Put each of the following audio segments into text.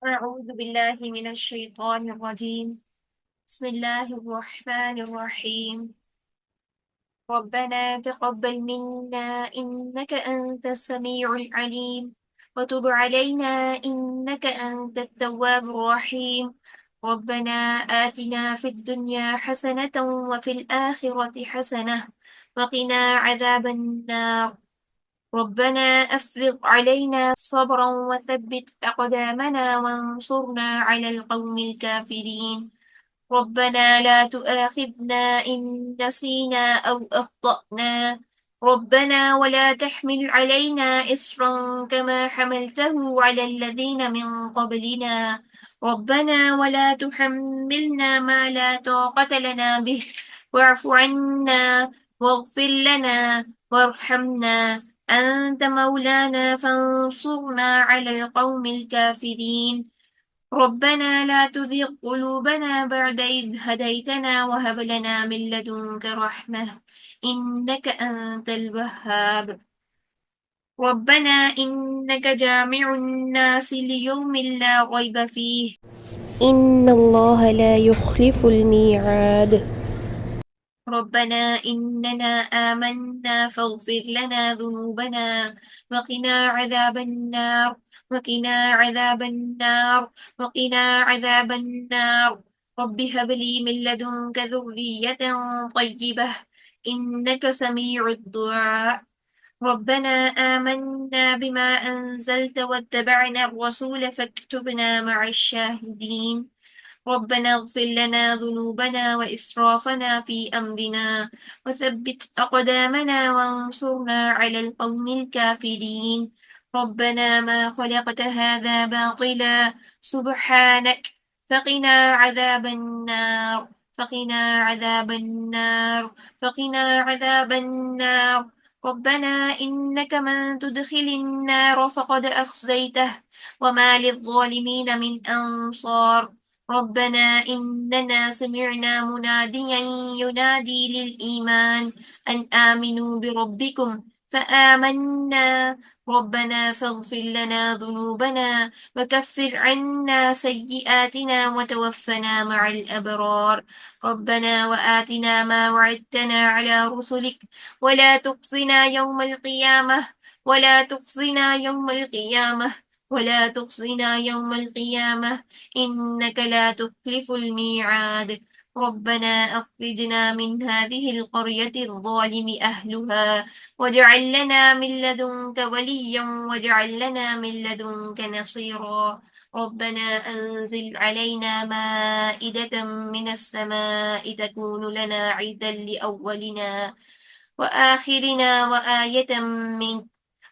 أعوذ بالله من الشيطان الرجيم. بسم الله الرحمن الرحيم. ربنا تقبل منا إنك أنت السميع العليم، وتب علينا إنك أنت التواب الرحيم. ربنا آتنا في الدنيا حسنة وفي الآخرة حسنة وقنا عذاب النار. ربنا أفرغ علينا صبرا وثبت أقدامنا وانصرنا على القوم الكافرين. ربنا لا تؤاخذنا إن نسينا أو أخطأنا. ربنا ولا تحمل علينا إصرا كما حملته على الذين من قبلنا. ربنا ولا تحملنا ما لا طاقة لنا به، واعف عنا واغفر لنا وارحمنا. أنت مولانا فانصرنا على القوم الكافرين. ربنا لا تزغ قلوبنا بعد إذ هديتنا وهب لنا من لدنك رحمة إنك أنت الوهاب. ربنا إنك جامع الناس ليوم لا ريب فيه. إن الله لا يخلف الميعاد. ربنا إننا آمنا فاغفر لنا ذنوبنا وقنا عذاب النار. وقنا عذاب النار. وقنا عذاب النار. رب هب لي من لدنك ذرية طيبة إنك سميع الدعاء. ربنا آمنا بما أنزلت واتبعنا الرسول فاكتبنا مع الشاهدين. ربنا اغفر لنا ذنوبنا وإسرافنا في أمرنا وثبت أقدامنا وانصرنا على القوم الكافرين. ربنا ما خلقت هذا باطلا سبحانك، فقنا عذاب النار. فقنا عذاب النار. فقنا عذاب النار. ربنا إنك من تدخل النار فقد أخزيته، وما للظالمين من أنصار. ربنا إننا سمعنا مناديا ينادي للإيمان أن آمنوا بربكم فآمنا. ربنا فاغفر لنا ذنوبنا وكفر عنا سيئاتنا وتوفنا مع الأبرار. ربنا وآتنا ما وعدتنا على رسلك ولا تخزنا يوم القيامة. ولا تخزنا يوم القيامة. ولا تخزنا يوم القيامة إنك لا تخلف الميعاد. ربنا أخرجنا من هذه القرية الظالم أهلها واجعل لنا من لدنك وليا واجعل لنا من لدنك نصيرا. ربنا أنزل علينا مائدة من السماء تكون لنا عيدا لأولنا وآخرنا وآية منك،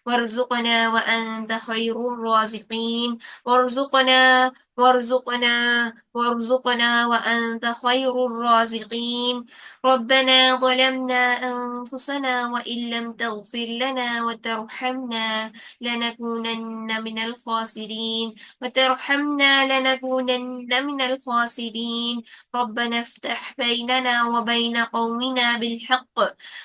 وارزقنا وأنت خير الرازقين. وارزقنا وارزقنا وارزقنا وأنت خير الرازقين. ربنا ظلمنا أنفسنا وإن لم تغفر لنا وترحمنا لنكونن من الخاسرين. لنكونن من الخاسرين. ربنا افتح بيننا وبين قومنا بالحق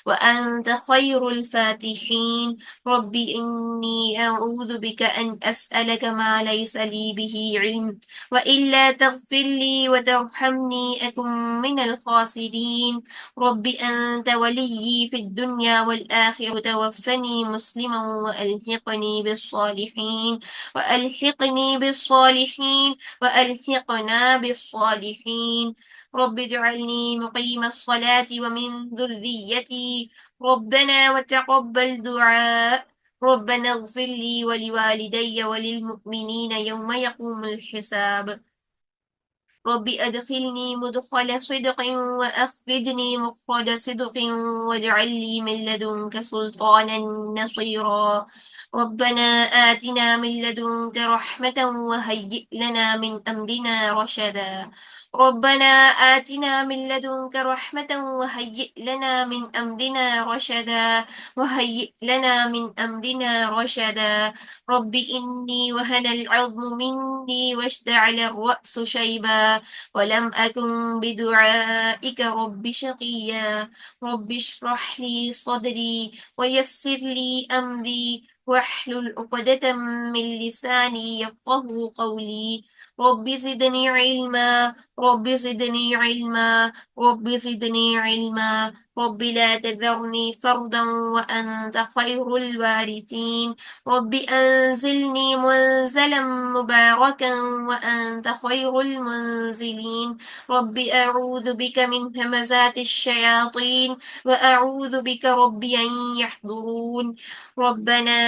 وأنت خير الفاتحين. رب إني أعوذ بك أن أسألك ما ليس لي به علم، وإلا تغفر لي وترحمني أكن من الخاسرين. رب أنت وليي في الدنيا والآخرة توفني مسلما وألحقني بالصالحين. وألحقني بالصالحين. وألحقنا بالصالحين. رب اجعلني مقيم الصلاة ومن ذريتي ربنا وتقبل دعاء. ربنا اغفر لي ولوالدي وللمؤمنين يوم يقوم الحساب. رب أدخلني مدخل صدق وأخرجني مخرج صدق واجعل لي من لدنك سلطانا نصيرا. ربنا آتنا من لدنك رحمة وهيئ لنا من أمرنا رشدا. ربنا آتنا من لدنك رحمة وهيئ لنا من أمرنا رشدا. وهيئ لنا من أمرنا رشدا. رب إني وهن العظم مني واشتعل الرأس شيبا ولم أكن بدعائك رب شقيا. رب اشرح لي صدري ويسر لي أمري واحلل عقدة من لساني يفقه قولي. رب زدني علما، رب زدني علما، رب زدني علما. رب لا تذرني فردا وأنت خير الوارثين. رب أنزلني منزلا مباركا وأنت خير المنزلين. رب أعوذ بك من همزات الشياطين وأعوذ بك رب أن يحضرون. ربنا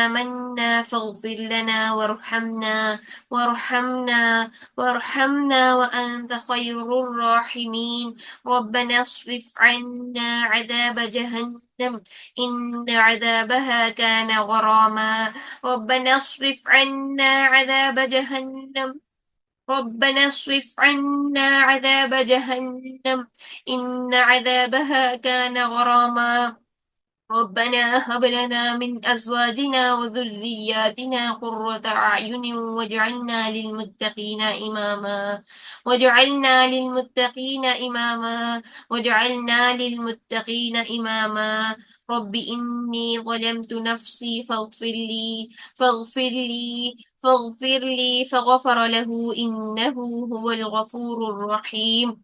آمنا فاغفر لنا وارحمنا، وارحمنا، وارحمنا وأنت خير الراحمين. ربنا اصرف عنا عذاب جهنم، إن عذابها كان غراما. ربنا اصرف عنا عذاب جهنم، ربنا اصرف عنا عذاب جهنم، إن عذابها كان غراما. ربنا هب لنا من أزواجنا وذرياتنا قرة أعين واجعلنا للمتقين إماما، واجعلنا للمتقين إماما، واجعلنا للمتقين إماما. رب إني ظلمت نفسي فاغفر لي، فاغفر لي، فاغفر لي فغفر له إنه هو الغفور الرحيم.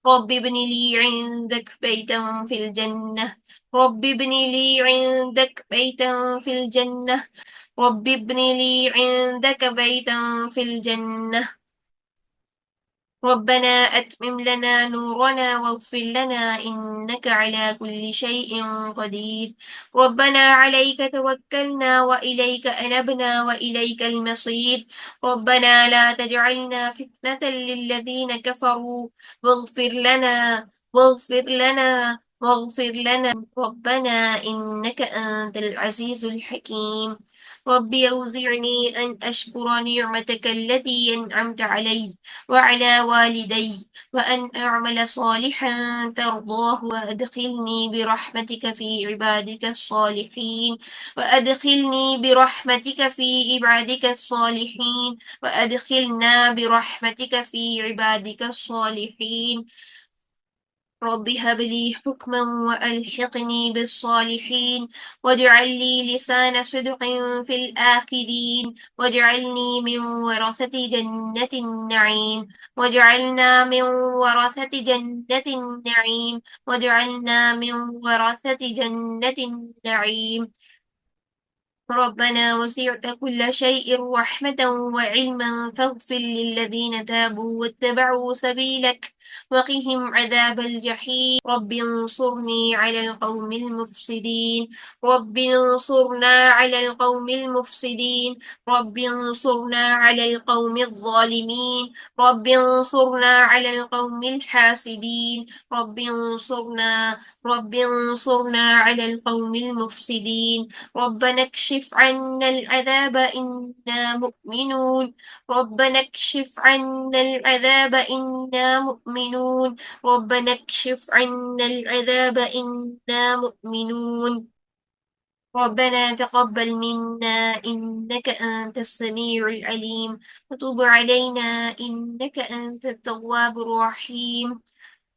رب ابن لي عندك بيتا في الجنة، رب ابن لي عندك بيتا في الجنة، رب ابن لي عندك بيتا في الجنة. ربنا أتمم لنا نورنا واغفر لنا إنك على كل شيء قدير. ربنا عليك توكلنا وإليك أنبنا وإليك المصير. ربنا لا تجعلنا فتنة للذين كفروا واغفر لنا، واغفر لنا، واغفر لنا. ربنا إنك أنت العزيز الحكيم. رب أوزعني أن أشكر نعمتك التي أنعمت علي وعلى والدي وأن أعمل صالحا ترضاه وأدخلني برحمتك في عبادك الصالحين، وأدخلني برحمتك في عبادك الصالحين، وأدخلنا برحمتك في عبادك الصالحين. رب هب لي حكما وألحقني بالصالحين، واجعل لي لسان صدق في الآخرين، واجعلني من ورثة جنة النعيم، واجعلنا من ورثة جنة النعيم، واجعلنا من ورثة جنة النعيم. ربنا وسعت كل شيء رحمة وعلما فاغفر للذين تابوا واتبعوا سبيلك وقهم عذاب الجحيم. رب انصرني على القوم المفسدين، رب انصرنا على القوم المفسدين، رب انصرنا على القوم الظالمين، رب انصرنا على القوم الحاسدين، رب انصرنا، رب انصرنا على القوم المفسدين. ربنا اكشف عنا العذاب إنا مؤمنون، ربنا اكشف عنا العذاب إنا مؤمنون، ربنا اكشف عنا العذاب إنا مؤمنون. ربنا تقبل منا إنك أنت السميع العليم، وتب علينا إنك أنت التواب الرحيم.